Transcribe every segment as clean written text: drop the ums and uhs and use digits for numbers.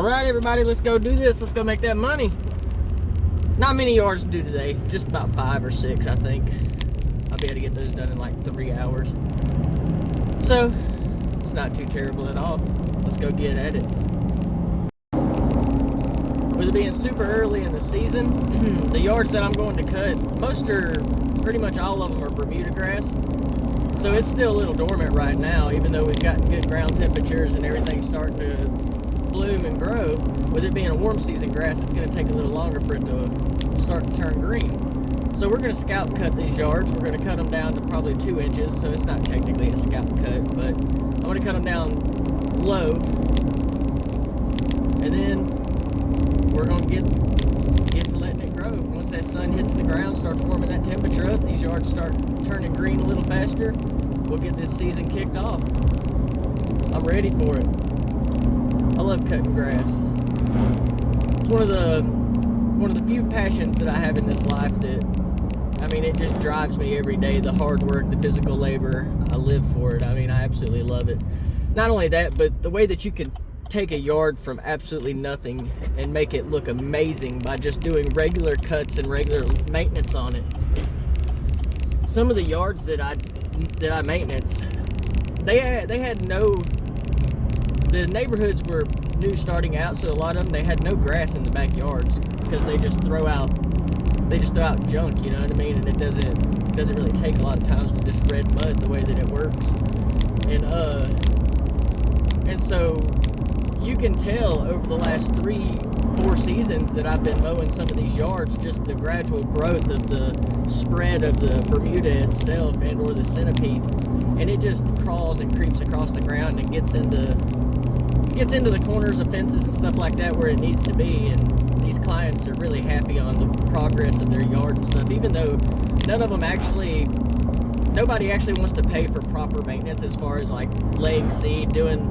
All right, everybody, let's go do this. Let's go make that money. Not many yards to do today, just about 5 or 6, I think. I'll be able to get those done in like 3 hours. So, it's not too terrible at all. Let's go get at it. With it being super early in the season, the yards that I'm going to cut, pretty much all of them are Bermuda grass. So it's still a little dormant right now, even though we've gotten good ground temperatures and everything's starting to bloom and grow. With it being a warm season grass, it's going to take a little longer for it to start to turn green. So we're going to scalp cut these yards. We're going to cut them down to probably 2 inches, so it's not technically a scalp cut, but I'm going to cut them down low, and then we're going to get to letting it grow. Once that sun hits the ground, starts warming that temperature up, these yards start turning green a little faster, we'll get this season kicked off. I'm ready for it. I love cutting grass. It's one of the few passions that I have in this life that, I mean, it just drives me every day. The hard work, the physical labor, I live for it. I mean, I absolutely love it. Not only that, but the way that you can take a yard from absolutely nothing and make it look amazing by just doing regular cuts and regular maintenance on it. Some of the yards that I maintenance, the neighborhoods were new starting out, so a lot of them, they had no grass in the backyards because they just throw out junk, you know what I mean? And it doesn't really take a lot of times with this red mud the way that it works. And so you can tell over the last 3-4 seasons that I've been mowing some of these yards, just the gradual growth of the spread of the Bermuda itself and or the centipede, and it just crawls and creeps across the ground and gets into the corners of fences and stuff like that where it needs to be. And these clients are really happy on the progress of their yard and stuff, even though nobody actually wants to pay for proper maintenance as far as like laying seed, doing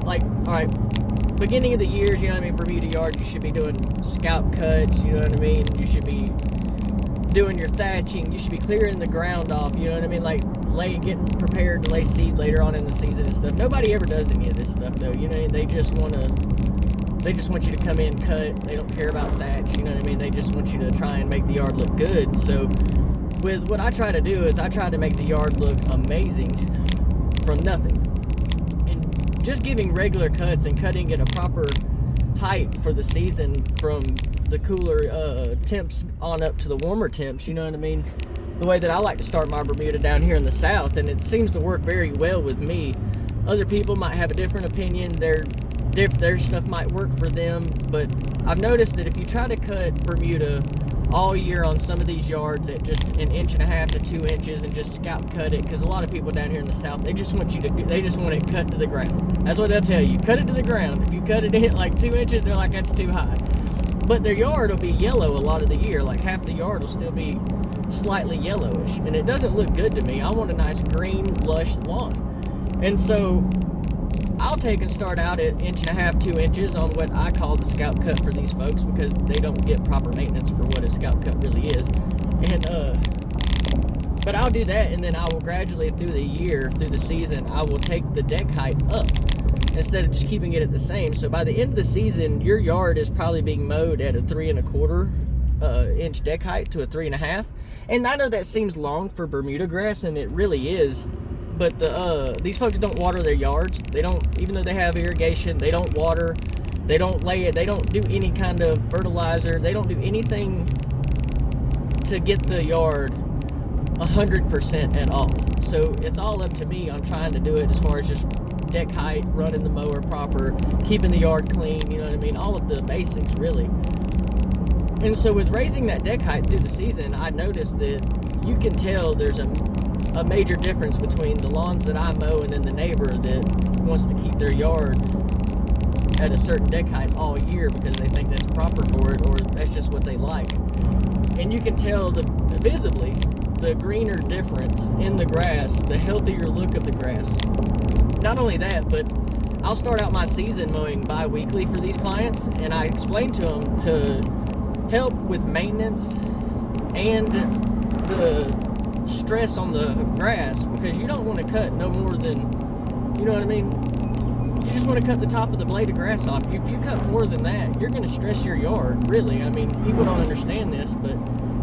like, all right, beginning of the years, you know what I mean, Bermuda yards, you should be doing scalp cuts, you know what I mean, you should be doing your thatching, you should be clearing the ground off, you know what I mean, like getting prepared to lay seed later on in the season and stuff. Nobody ever does any of this stuff though, you know, they just want you to come in, cut. They don't care about thatch, you know what I mean, they just want you to try and make the yard look good. So with what I try to do is I try to make the yard look amazing from nothing, and just giving regular cuts and cutting at a proper height for the season from the cooler temps on up to the warmer temps, you know what I mean, the way that I like to start my Bermuda down here in the south, and it seems to work very well with me. Other people might have a different opinion. Their stuff might work for them, but I've noticed that if you try to cut Bermuda all year on some of these yards at just 1.5 inches to 2 inches and just scalp cut it, because a lot of people down here in the south, they just want it cut to the ground. That's what they'll tell you, cut it to the ground. If you cut it in like 2 inches, they're like, that's too high. But their yard will be yellow a lot of the year, like half the yard will still be slightly yellowish, and it doesn't look good to me. I want a nice green, lush lawn. And so I'll take and start out at 1.5 to 2 inches on what I call the scalp cut for these folks, because they don't get proper maintenance for what a scalp cut really is. And but I'll do that, and then I will gradually through the season, I will take the deck height up instead of just keeping it at the same. So by the end of the season, your yard is probably being mowed at a 3.25 inch deck height to a 3.5. And I know that seems long for Bermuda grass, and it really is. But these folks don't water their yards. They don't, even though they have irrigation, they don't water, they don't lay it, they don't do any kind of fertilizer, they don't do anything to get the yard 100% at all. So it's all up to me on trying to do it as far as just deck height, running the mower proper, keeping the yard clean, you know what I mean, all of the basics really. And so with raising that deck height through the season, I noticed that you can tell there's a major difference between the lawns that I mow and then the neighbor that wants to keep their yard at a certain deck height all year because they think that's proper for it, or that's just what they like. And you can tell visibly the greener difference in the grass, the healthier look of the grass. Not only that, but I'll start out my season mowing bi-weekly for these clients, and I explain to them to help with maintenance and the stress on the grass, because you don't want to cut no more than, you know what I mean, just want to cut the top of the blade of grass off. If you cut more than that, you're going to stress your yard, really. I mean, people don't understand this, but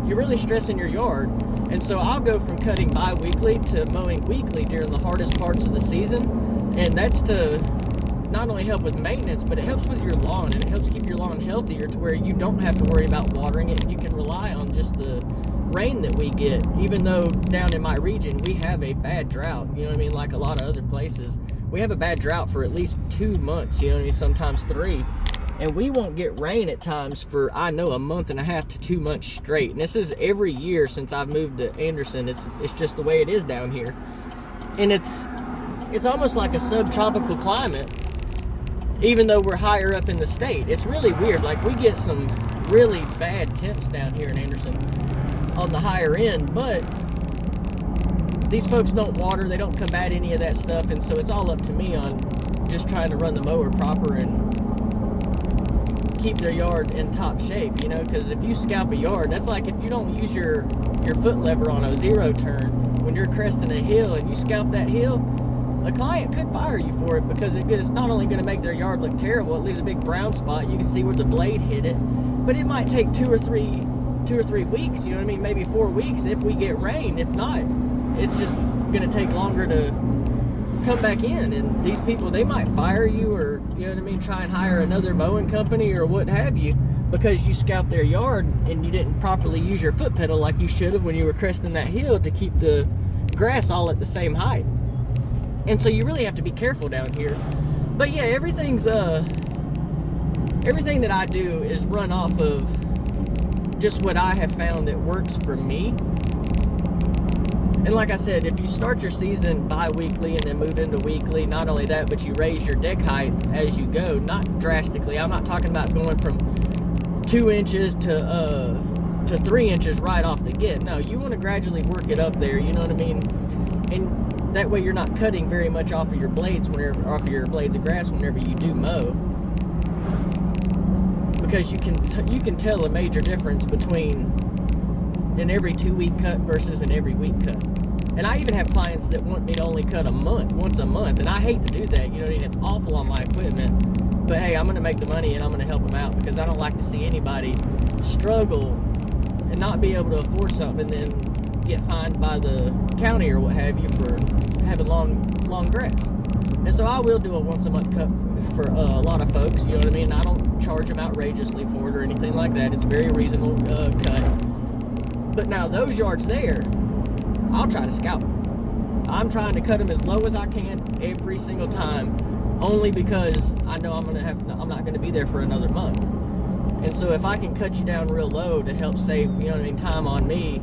you're really stressing your yard. And so I'll go from cutting bi-weekly to mowing weekly during the hardest parts of the season. And that's to not only help with maintenance, but it helps with your lawn, and it helps keep your lawn healthier to where you don't have to worry about watering it, and you can rely on just the rain that we get. Even though down in my region we have a bad drought, you know what I mean, like a lot of other places, we have a bad drought for at least 2 months, you know what I mean, sometimes 3, and we won't get rain at times for, I know, a month and a half to 2 months straight. And this is every year since I've moved to Anderson. It's just the way it is down here, and it's almost like a subtropical climate, even though we're higher up in the state. It's really weird. Like, we get some really bad temps down here in Anderson on the higher end, but these folks don't water, they don't combat any of that stuff, and so it's all up to me on just trying to run the mower proper and keep their yard in top shape, you know, because if you scalp a yard, that's like if you don't use your foot lever on a zero turn when you're cresting a hill and you scalp that hill, a client could fire you for it, because it's not only going to make their yard look terrible, it leaves a big brown spot, you can see where the blade hit it, but it might take 2 or 3 weeks, you know what I mean, maybe 4 weeks if we get rain. If not, it's just going to take longer to come back in, and these people, they might fire you, or, you know what I mean, try and hire another mowing company or what have you, because you scalped their yard and you didn't properly use your foot pedal like you should have when you were cresting that hill to keep the grass all at the same height. And so you really have to be careful down here. But yeah, everything that I do is run off of just what I have found that works for me. And like I said, if you start your season bi-weekly and then move into weekly, not only that, but you raise your deck height as you go, not drastically. I'm not talking about going from 2 inches to 3 inches right off the get. No, you want to gradually work it up there, you know what I mean? And that way you're not cutting very much off of your blades off of your blades of grass whenever you do mow, because you can tell a major difference between an every 2-week cut versus an every week cut. And I even have clients that want me to only cut once a month, and I hate to do that, you know what I mean? It's awful on my equipment, but hey, I'm going to make the money and I'm going to help them out, because I don't like to see anybody struggle and not be able to afford something and then get fined by the county or what have you for having long grass. And so I will do a once a month cut for a lot of folks, you know what I mean? I don't charge them outrageously for it or anything like that. It's a very reasonable cut. But now those yards there, I'll try to scalp them. I'm trying to cut them as low as I can every single time, only because I know I'm not going to be there for another month. And so if I can cut you down real low to help save, you know what I mean, time on me,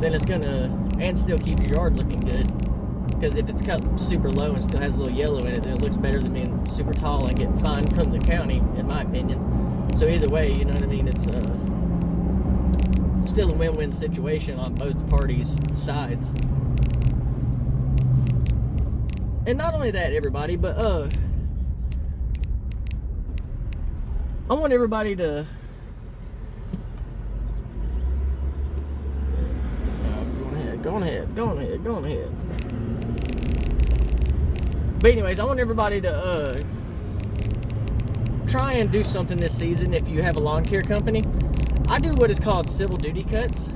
then it's gonna, and still keep your yard looking good. Because if it's cut super low and still has a little yellow in it, then it looks better than being super tall and getting fined from the county, in my opinion. So either way, you know what I mean, it's still a win-win situation on both parties' sides. And not only that, everybody, but I want everybody to Go on ahead. But anyways, I want everybody to try and do something this season if you have a lawn care company. I do what is called civil duty cuts.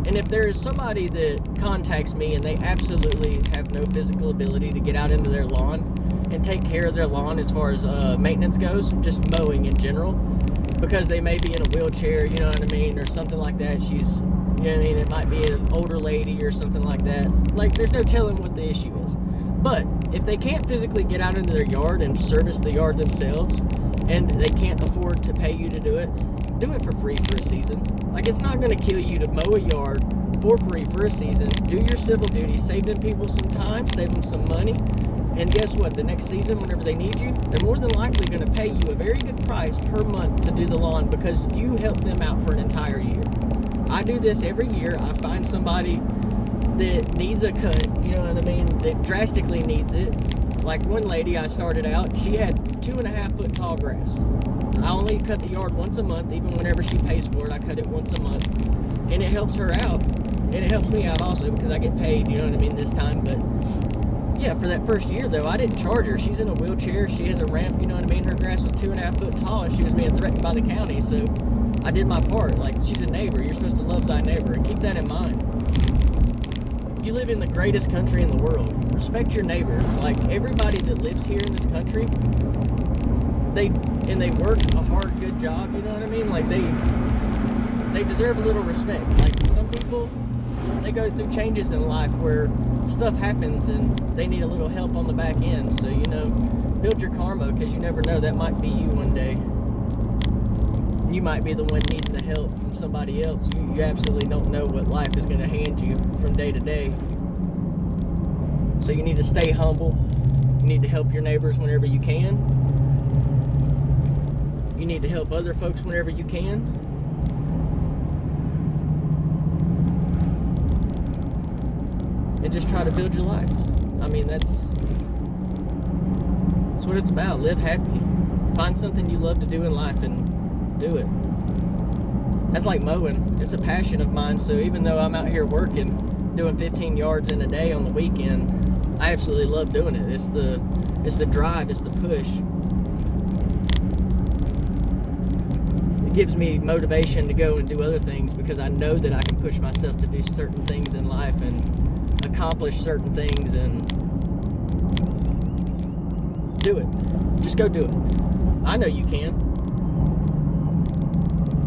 And if there is somebody that contacts me and they absolutely have no physical ability to get out into their lawn and take care of their lawn as far as maintenance goes, just mowing in general, because they may be in a wheelchair, you know what I mean, or something like that, she's, you know what I mean, it might be an older lady or something like that. Like, there's no telling what the issue is. But if they can't physically get out into their yard and service the yard themselves, and they can't afford to pay you to do it for free for a season. Like, it's not going to kill you to mow a yard for free for a season. Do your civil duty, save them people some time, save them some money, and guess what? The next season, whenever they need you, they're more than likely going to pay you a very good price per month to do the lawn, because you helped them out for an entire year. I do this every year. I find somebody that needs a cut, you know what I mean, that drastically needs it. Like one lady I started out, she had 2.5 foot tall grass. I only cut the yard once a month, even whenever she pays for it, I cut it once a month. And it helps her out, and it helps me out also, because I get paid, you know what I mean, this time. But Yeah, for that first year though, I didn't charge her. She's in a wheelchair. She has a ramp. You know what I mean? Her grass was 2.5 foot tall, and she was being threatened by the county. So I did my part. Like, she's a neighbor. You're supposed to love thy neighbor, and keep that in mind. You live in the greatest country in the world. Respect your neighbors. Like, everybody that lives here in this country, they work a hard, good job. You know what I mean? Like, they deserve a little respect. Like, some people, they go through changes in life where stuff happens and they need a little help on the back end. So, you know, build your karma, because you never know, that might be you one day. You might be the one needing the help from somebody else. You absolutely don't know what life is going to hand you from day to day. So you need to stay humble. You need to help your neighbors whenever you can. You need to help other folks whenever you can. And just try to build your life. I mean, that's what it's about. Live happy. Find something you love to do in life and do it. That's like mowing. It's a passion of mine. So even though I'm out here working, doing 15 yards in a day on the weekend, I absolutely love doing it. It's the drive. It's the push. It gives me motivation to go and do other things, because I know that I can push myself to do certain things in life and accomplish certain things, and do it. Just go do it. I know you can.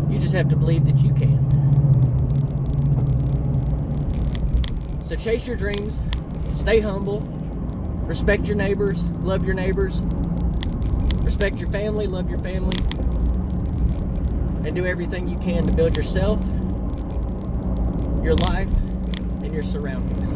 You just have to believe that you can. So chase your dreams, stay humble, respect your neighbors, love your neighbors, respect your family, love your family, and do everything you can to build yourself, your life, and your surroundings.